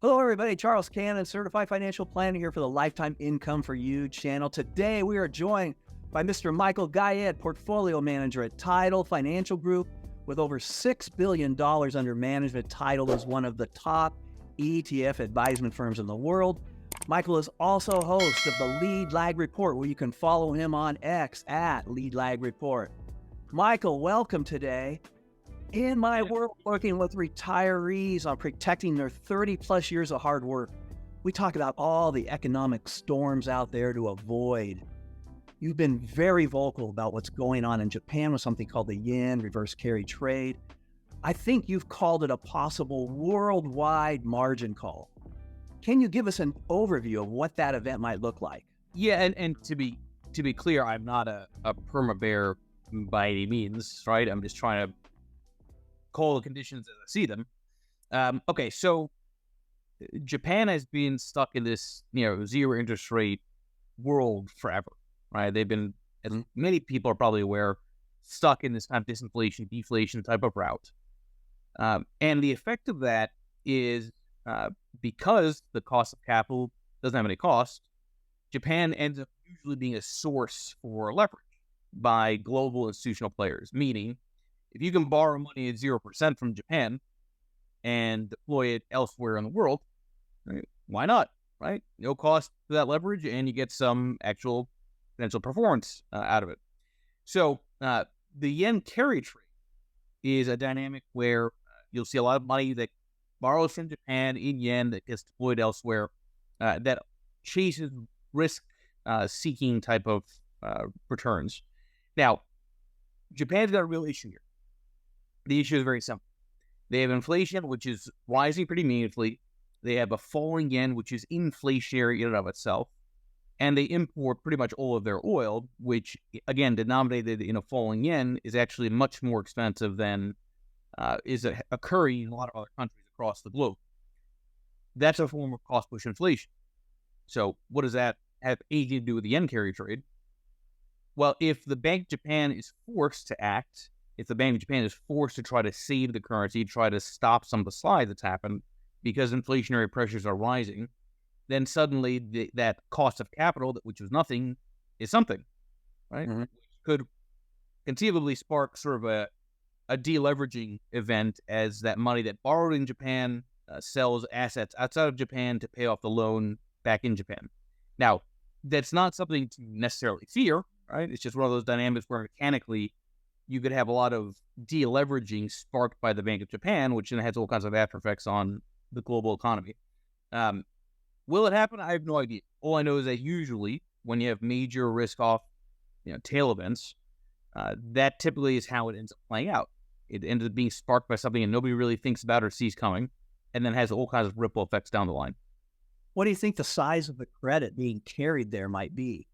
Hello, everybody. Charles Cannon, Certified Financial Planner here for the Lifetime Income for You channel. Today, we are joined by Mr. Michael Gayed, Portfolio Manager at Tidal Financial Group. With over $6 billion under management, Tidal is one of the top ETF advisement firms in the world. Michael is also host of the Lead Lag Report, where you can follow him on X at Lead Lag Report. Michael, welcome today. In my world, working with retirees on protecting their 30 plus years of hard work, we talk about all the economic storms out there to avoid. You've been very vocal about what's going on in Japan with something called the yen reverse carry trade. I think you've called it a possible worldwide margin call. Can you give us an overview of what that event might look like? Yeah, and to be clear, I'm not a perma bear by any means, right? I'm just trying to call the conditions as I see them. Okay, so Japan has been stuck in this, zero interest rate world forever, right? They've been, as many people are probably aware, stuck in this kind of disinflation, deflation type of route. And the effect of that is because the cost of capital doesn't have any cost, Japan ends up usually being a source for leverage by global institutional players, meaning if you can borrow money at 0% from Japan and deploy it elsewhere in the world, right, why not, right? No cost to that leverage, and you get some actual financial performance out of it. So the yen carry trade is a dynamic where you'll see a lot of money that borrows from Japan in yen that gets deployed elsewhere that chases risk-seeking type of returns. Now, Japan's got a real issue here. The issue is very simple. They have inflation, which is rising pretty meaningfully. They have a falling yen, which is inflationary in and of itself. And they import pretty much all of their oil, which, again, denominated in a falling yen, is actually much more expensive than is occurring in a lot of other countries across the globe. That's a form of cost-push inflation. So what does that have anything to do with the yen carry trade? Well, if the Bank of Japan is forced to act, if the Bank of Japan is forced to try to save the currency, try to stop some of the slide that's happened because inflationary pressures are rising, then suddenly that cost of capital, which was nothing, is something, right? Mm-hmm. Which could conceivably spark sort of a deleveraging event as that money that borrowed in Japan sells assets outside of Japan to pay off the loan back in Japan. Now, that's not something to necessarily fear, right? It's just one of those dynamics where mechanically you could have a lot of deleveraging sparked by the Bank of Japan, which then has all kinds of after effects on the global economy. Will it happen? I have no idea. All I know is that usually when you have major risk-off, tail events, that typically is how it ends up playing out. It ends up being sparked by something that nobody really thinks about or sees coming, and then has all kinds of ripple effects down the line. What do you think the size of the credit being carried there might be?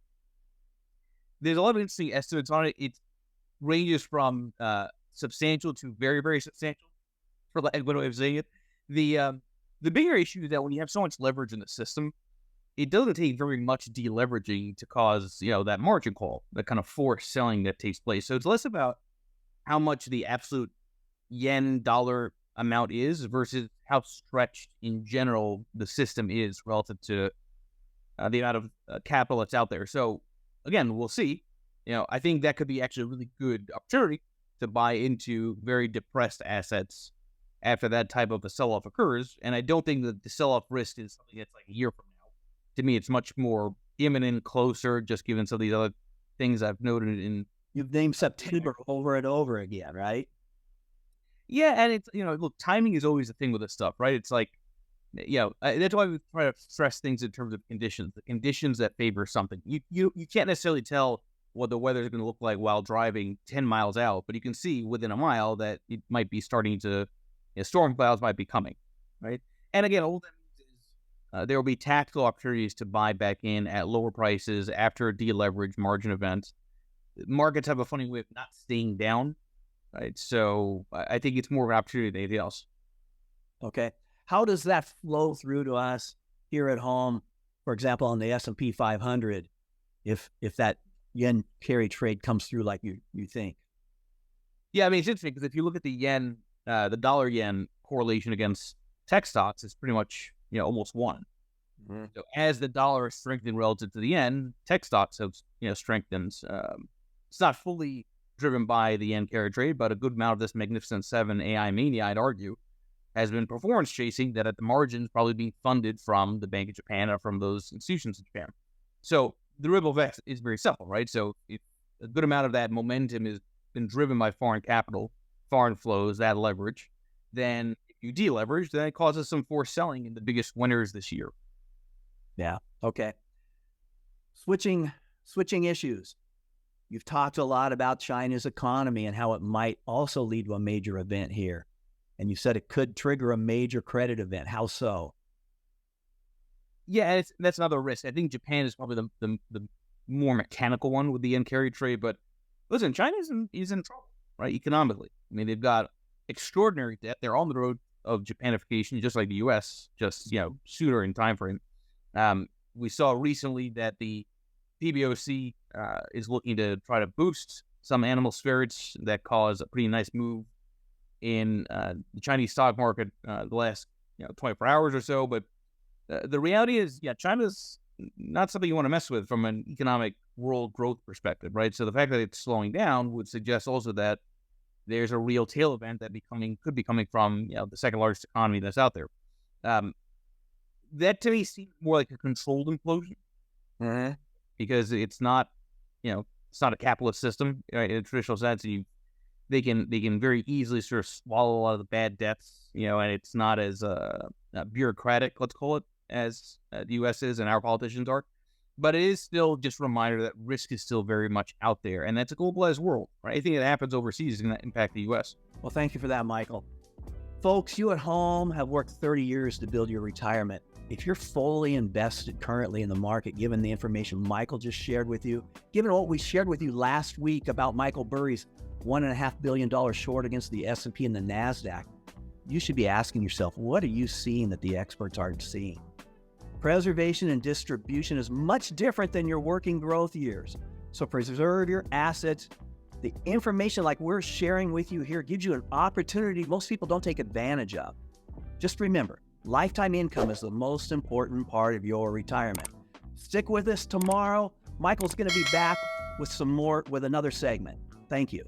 There's a lot of interesting estimates on it. It ranges from substantial to very, very substantial, for like one way of saying it. The bigger issue is that when you have so much leverage in the system, it doesn't take very much deleveraging to cause, that margin call, that kind of forced selling that takes place. So it's less about how much the absolute yen dollar amount is versus how stretched in general the system is relative to the amount of capital that's out there. So again, we'll see. I think that could be actually a really good opportunity to buy into very depressed assets after that type of a sell-off occurs. And I don't think that the sell-off risk is something that's like a year from now. To me, it's much more imminent, closer, just given some of these other things I've noted in. You've named September over and over again, right? Yeah, and it's, look, timing is always the thing with this stuff, right? It's like, that's why we try to stress things in terms of conditions, the conditions that favor something. You can't necessarily tell what the weather is going to look like while driving 10 miles out, but you can see within a mile that it might be starting to, storm clouds might be coming, right? And again, all that means is there will be tactical opportunities to buy back in at lower prices after a deleverage margin event. Markets have a funny way of not staying down, right? So I think it's more of an opportunity than anything else. Okay. How does that flow through to us here at home, for example, on the S&P 500, if that yen carry trade comes through like you think? Yeah, I mean, it's interesting because if you look at the yen, the dollar yen correlation against tech stocks, it's pretty much almost 1. Mhm. So as the dollar strengthened relative to the yen, tech stocks have strengthened. It's not fully driven by the yen carry trade, but a good amount of this Magnificent Seven AI mania, I'd argue, has been performance chasing that at the margins probably being funded from the Bank of Japan or from those institutions in Japan. So the ripple effect is very simple, right? So if a good amount of that momentum has been driven by foreign capital, foreign flows, that leverage, then if you deleverage, then it causes some forced selling in the biggest winners this year. Yeah. Okay. Switching issues. You've talked a lot about China's economy and how it might also lead to a major event here. And you said it could trigger a major credit event. How so? Yeah, that's another risk. I think Japan is probably the more mechanical one with the yen carry trade. But listen, China is in trouble, right? Economically. I mean, they've got extraordinary debt. They're on the road of Japanification, just like the U.S., just sooner in time frame. We saw recently that the PBOC is looking to try to boost some animal spirits that caused a pretty nice move in the Chinese stock market the last 24 hours or so. But the reality is, China's not something you want to mess with from an economic world growth perspective, right? So the fact that it's slowing down would suggest also that there's a real tail event that could be coming from the second largest economy that's out there. That to me seems more like a controlled implosion, because it's not a capitalist system, right, in a traditional sense. They can very easily sort of swallow a lot of the bad debts, and it's not as bureaucratic, let's call it, as the U.S. is and our politicians are. But it is still just a reminder that risk is still very much out there, and that's a globalized world, right? Anything that happens overseas is going to impact the U.S. Well, thank you for that, Michael. Folks, you at home have worked 30 years to build your retirement. If you're fully invested currently in the market, given the information Michael just shared with you, given what we shared with you last week about Michael Burry's $1.5 billion short against the S&P and the NASDAQ, you should be asking yourself, what are you seeing that the experts aren't seeing? Preservation and distribution is much different than your working growth years. So preserve your assets. The information like we're sharing with you here gives you an opportunity most people don't take advantage of. Just remember, lifetime income is the most important part of your retirement. Stick with us tomorrow. Michael's going to be back with another segment. Thank you.